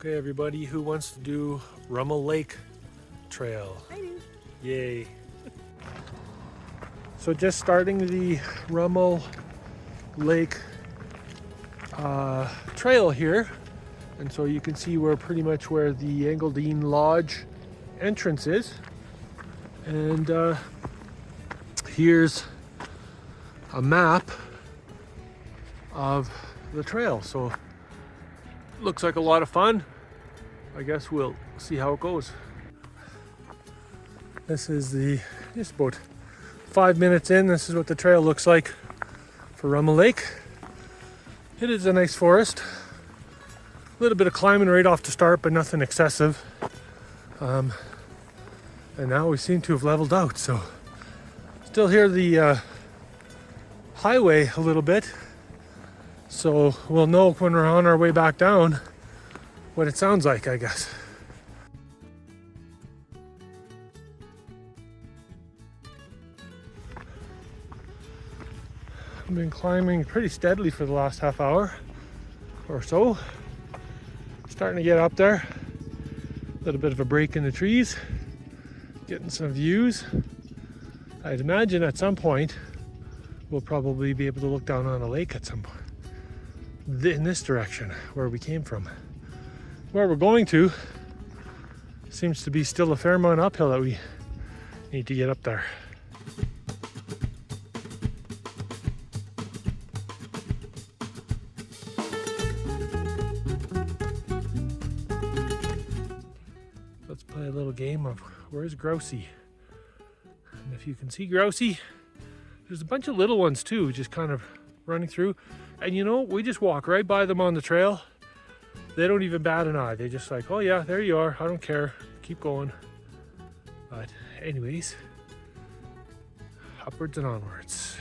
Okay, everybody who wants to do Rummel Lake Trail. I do. Yay. So just starting the Rummel Lake trail here. And so you can see we're pretty much where the Engadine Lodge entrance is. And here's a map of the trail. So looks like a lot of fun. I guess we'll see how it goes. This is just about 5 minutes in. This is what the trail looks like for Rummel Lake. It is a nice forest. A little bit of climbing right off the start, but nothing excessive. And now we seem to have leveled out. So still hear the highway a little bit. So we'll know when we're on our way back down what it sounds like, I guess. I've been climbing pretty steadily for the last half hour or so. Starting to get up there. A little bit of a break in the trees. Getting some views. I'd imagine at some point we'll probably be able to look down on a lake at some point. In this direction where we came from. Where we're going to seems to be still a fair amount uphill that we need to get up there. Let's play a little game of where's Grousey. And if you can see Grousey, there's a bunch of little ones too, just kind of running through. And you know, we just walk right by them on the trail. They don't even bat an eye. They just like, oh yeah, there you are. I don't care. Keep going. But anyways, upwards and onwards.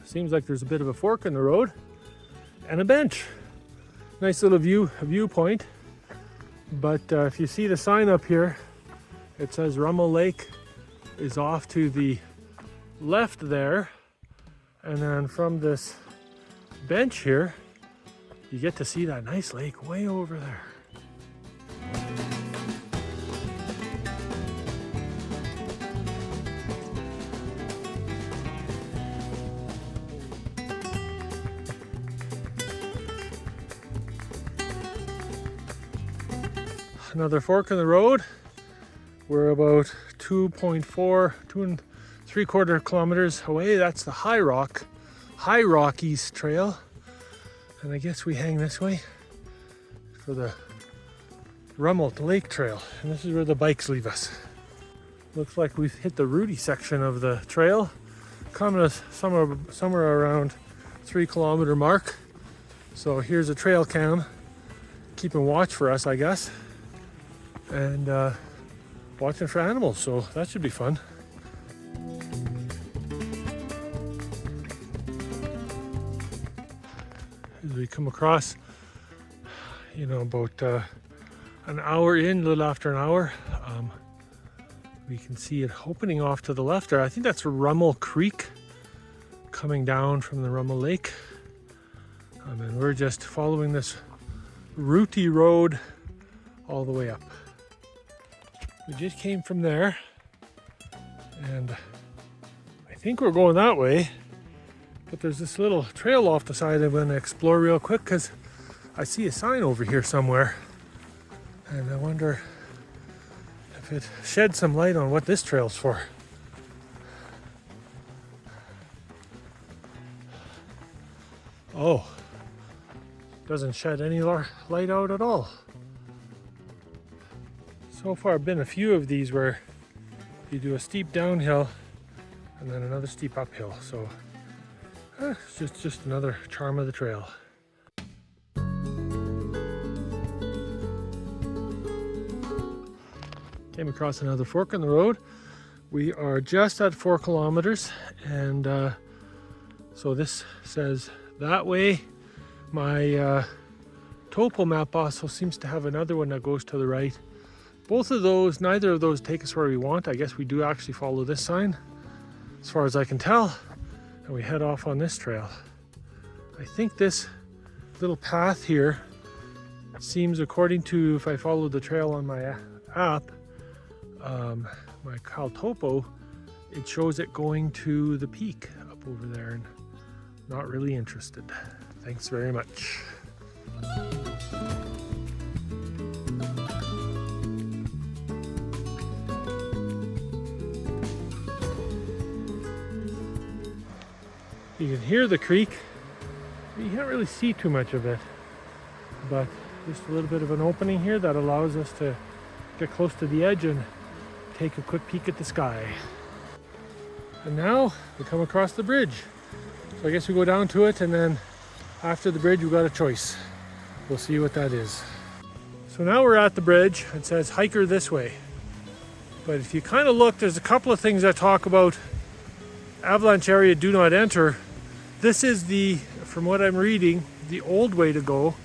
Seems like there's a bit of a fork in the road and a bench. Nice little viewpoint. But if you see the sign up here, it says Rummel Lake is off to the left there, and then from this bench here you get to see that nice lake way over there. Another fork in the road. We're about 2.3 kilometers away. That's the High Rockies Trail. And I guess we hang this way for the Rummel Lake Trail. And this is where the bikes leave us. Looks like we've hit the rooty section of the trail. Coming to somewhere around 3 kilometer mark. So here's a trail cam keeping watch for us, I guess. And watching for animals, so that should be fun. As we come across, you know, about an hour in, a little after an hour, we can see it opening off to the left there. I think that's Rummel Creek coming down from the Rummel Lake. And we're just following this rooty road all the way up. We just came from there, and I think we're going that way, but there's this little trail off the side I'm going to explore real quick because I see a sign over here somewhere, and I wonder if it sheds some light on what this trail's for. Oh, doesn't shed any light out at all. So far, been a few of these where you do a steep downhill and then another steep uphill. So it's just another charm of the trail. Came across another fork in the road. We are just at 4 kilometers, and so this says that way. My topo map also seems to have another one that goes to the right. Both of those, neither of those take us where we want. I guess we do actually follow this sign, as far as I can tell, and we head off on this trail. I think this little path here seems, according to, if I follow the trail on my app, my CalTopo, it shows it going to the peak up over there, and not really interested. Thanks very much. You can hear the creek. You can't really see too much of it, but just a little bit of an opening here that allows us to get close to the edge and take a quick peek at the sky. And now we come across the bridge. So I guess we go down to it, and then after the bridge we've got a choice. We'll see what that is. So now we're at the bridge. It says hiker this way. But if you kind of look, there's a couple of things that talk about avalanche area, do not enter. This is the, from what I'm reading, the old way to go,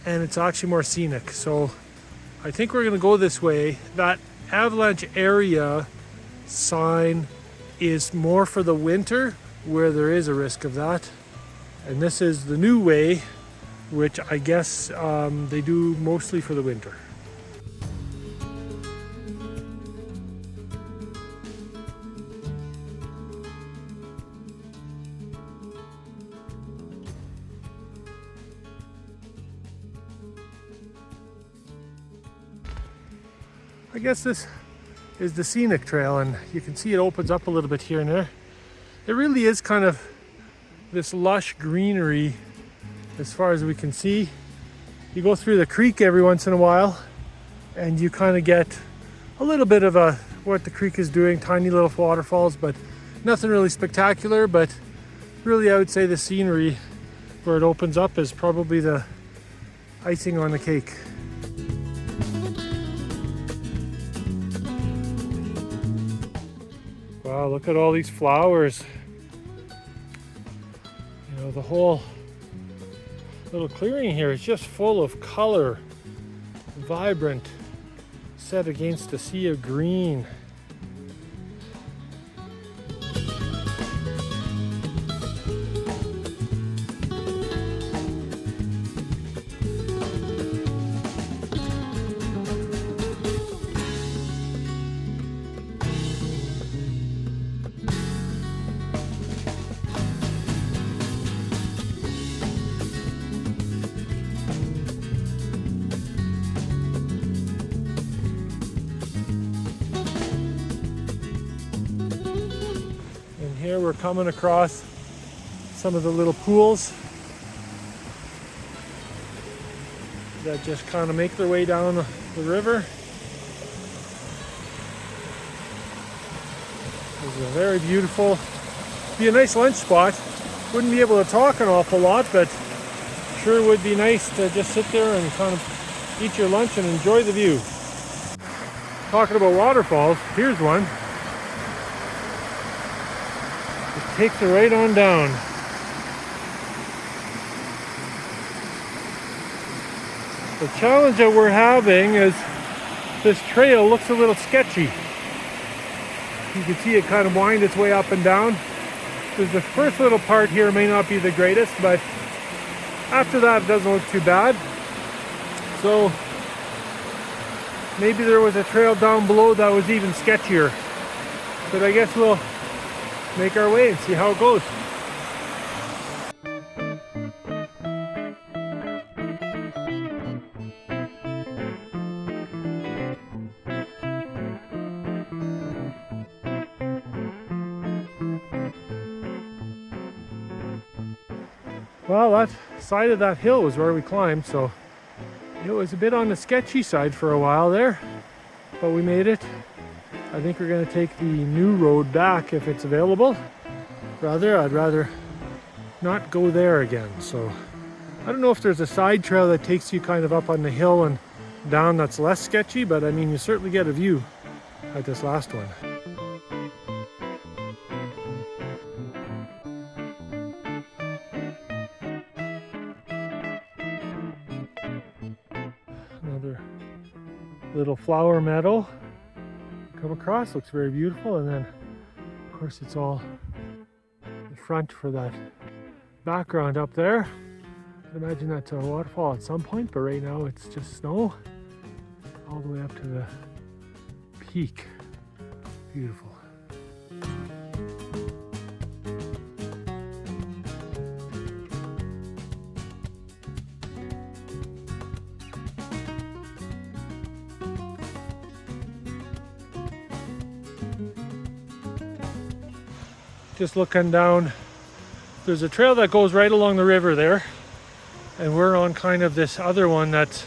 and it's actually more scenic. So I think we're going to go this way. That avalanche area sign is more for the winter, where there is a risk of that. And this is the new way, which I guess they do mostly for the winter. I guess this is the scenic trail, and you can see it opens up a little bit here and there. It really is kind of this lush greenery as far as we can see. You go through the creek every once in a while and you kind of get a little bit of what the creek is doing, tiny little waterfalls, but nothing really spectacular. But really I would say the scenery where it opens up is probably the icing on the cake. Wow, look at all these flowers. You know, the whole little clearing here is just full of color, vibrant, set against a sea of green. Here we're coming across some of the little pools that just kind of make their way down the river. This is a very beautiful, be a nice lunch spot. Wouldn't be able to talk an awful lot, but sure would be nice to just sit there and kind of eat your lunch and enjoy the view. Talking about waterfalls, here's one. Takes it right on down. The challenge that we're having is this trail looks a little sketchy. You can see it kind of wind its way up and down. There's the first little part here may not be the greatest, but after that it doesn't look too bad. So maybe there was a trail down below that was even sketchier. But I guess we'll make our way and see how it goes. Well, that side of that hill was where we climbed, so it was a bit on the sketchy side for a while there, but we made it. I think we're going to take the new road back if it's available. I'd rather not go there again. So I don't know if there's a side trail that takes you kind of up on the hill and down that's less sketchy, but I mean, you certainly get a view at this last one. Another little flower meadow. Come across, looks very beautiful, and then of course it's all the front for that background up there. I'd imagine that's a waterfall at some point, but right now it's just snow all the way up to the peak. Beautiful. Just looking down, there's a trail that goes right along the river there, and we're on kind of this other one that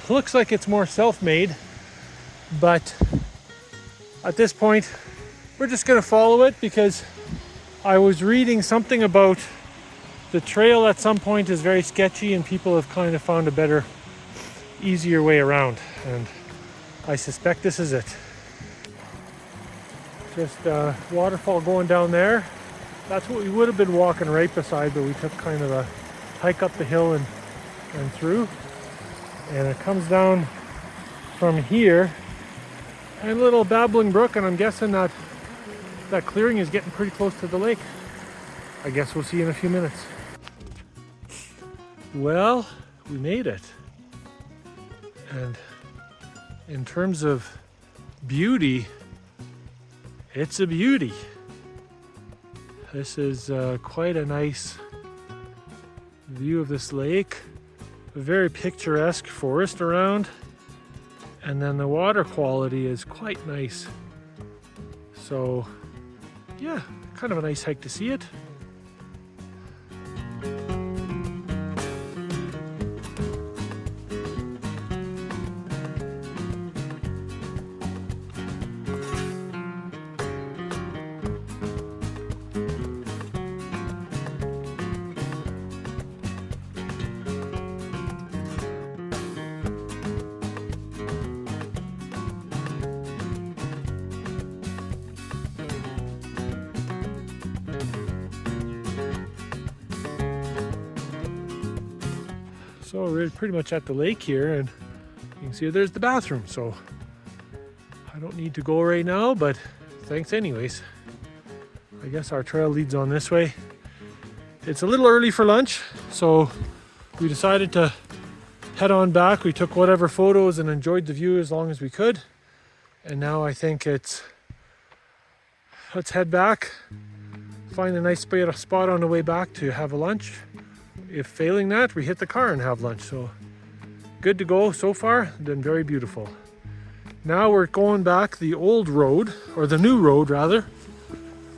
looks like it's more self-made, but at this point we're just going to follow it because I was reading something about the trail at some point is very sketchy and people have kind of found a better, easier way around, and I suspect this is it. Just a waterfall going down there. That's what we would have been walking right beside, but we took kind of a hike up the hill and through. And it comes down from here and a little babbling brook, and I'm guessing that clearing is getting pretty close to the lake. I guess we'll see in a few minutes. Well, we made it. And in terms of beauty, it's a beauty. This is quite a nice view of this lake. A very picturesque forest around. And then the water quality is quite nice. So, yeah, kind of a nice hike to see it. So we're pretty much at the lake here, and you can see there's the bathroom. So I don't need to go right now, but thanks anyways. I guess our trail leads on this way. It's a little early for lunch, so we decided to head on back. We took whatever photos and enjoyed the view as long as we could. And now I think let's head back, find a nice spot on the way back to have a lunch. If failing that, we hit the car and have lunch. So good to go so far. Been very beautiful. Now we're going back the old road, or the new road rather.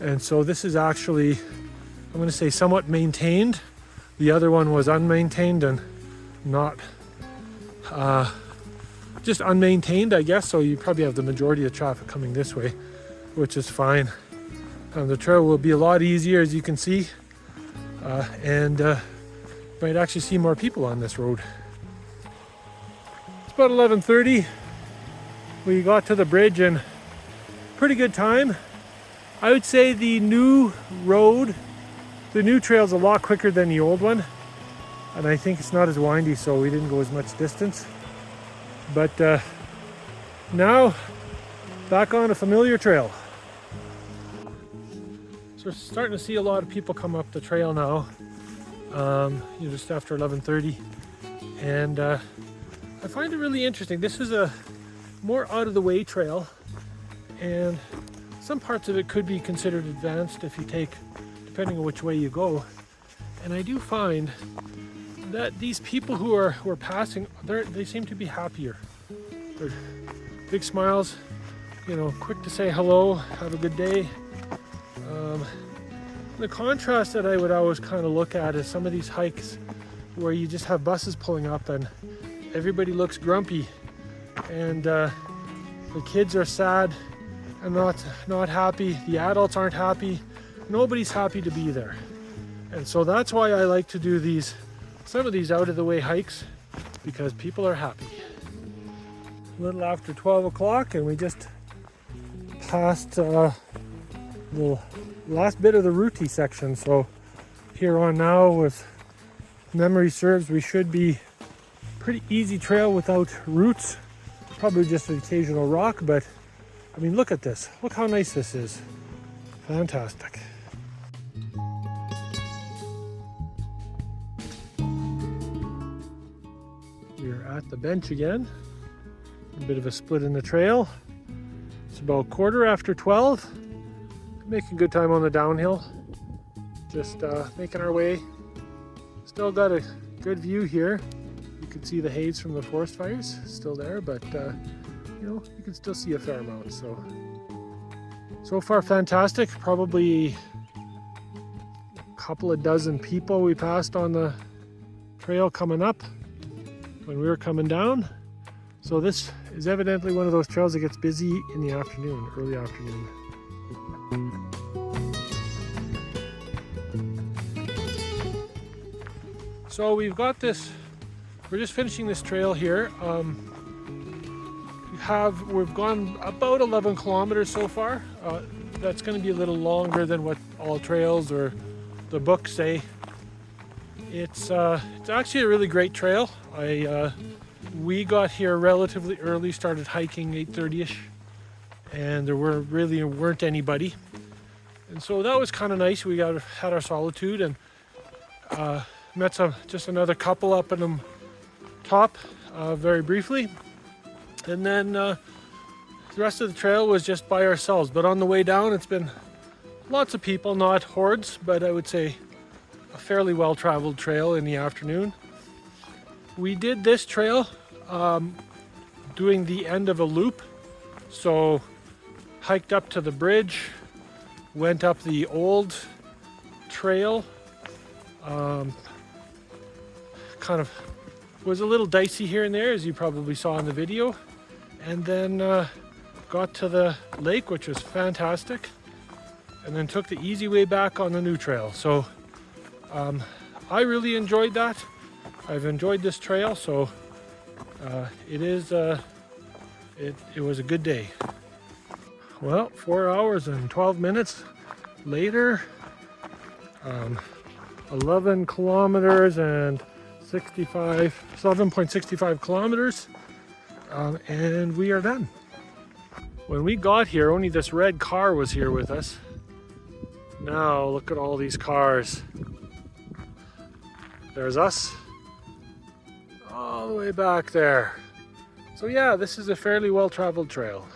And so this is actually, I'm going to say, somewhat maintained. The other one was unmaintained and not, just unmaintained, I guess. So you probably have the majority of traffic coming this way, which is fine. The trail will be a lot easier, as you can see. And might actually see more people on this road. It's about 11:30. We got to the bridge in pretty good time. I would say the new road, the new trail is a lot quicker than the old one. And I think it's not as windy, so we didn't go as much distance. But now, back on a familiar trail. So we're starting to see a lot of people come up the trail now. Just after 11:30, and I find it really interesting. This is a more out of the way trail, and some parts of it could be considered advanced if you take, depending on which way you go. And I do find that these people who are passing, they seem to be happier. They're big smiles, quick to say hello, have a good day. The contrast that I would always kind of look at is some of these hikes where you just have buses pulling up and everybody looks grumpy, and the kids are sad and not happy. The adults aren't happy. Nobody's happy to be there. And so that's why I like to do some of these out of the way hikes, because people are happy. A little after 12 o'clock, and we just passed the last bit of the route section. So here on now, if memory serves, we should be pretty easy trail without roots, probably just an occasional rock. But I mean, look at this, look how nice this is. Fantastic. at the bench again. A bit of a split in the trail. It's about 12:15. Making good time on the downhill. Just making our way. Still got a good view here. You can see the haze from the forest fires still there, but you know, you can still see a fair amount. So far fantastic. Probably a couple of dozen people we passed on the trail coming up when we were coming down. So this is evidently one of those trails that gets busy in the afternoon, early afternoon. So we've got this, we're just finishing this trail here. We've gone about 11 kilometers so far. That's going to be a little longer than what all trails or the books say. It's actually a really great trail. We got here relatively early, started hiking 8:30ish, and there weren't anybody, and so that was kind of nice. We had our solitude and met just another couple up in the top very briefly, and then the rest of the trail was just by ourselves. But on the way down, it's been lots of people, not hordes, but I would say a fairly well-traveled trail in the afternoon. We did this trail doing the end of a loop, so hiked up to the bridge, went up the old trail, kind of was a little dicey here and there, as you probably saw in the video, and then got to the lake, which was fantastic, and then took the easy way back on the new trail. So I really enjoyed that. I've enjoyed this trail, so it was a good day. Well, 4 hours and 12 minutes later, 11 kilometers and 7.65 kilometers, and we are done. When we got here, only this red car was here with us. Now look at all these cars. There's us all the way back there. So yeah, this is a fairly well-traveled trail.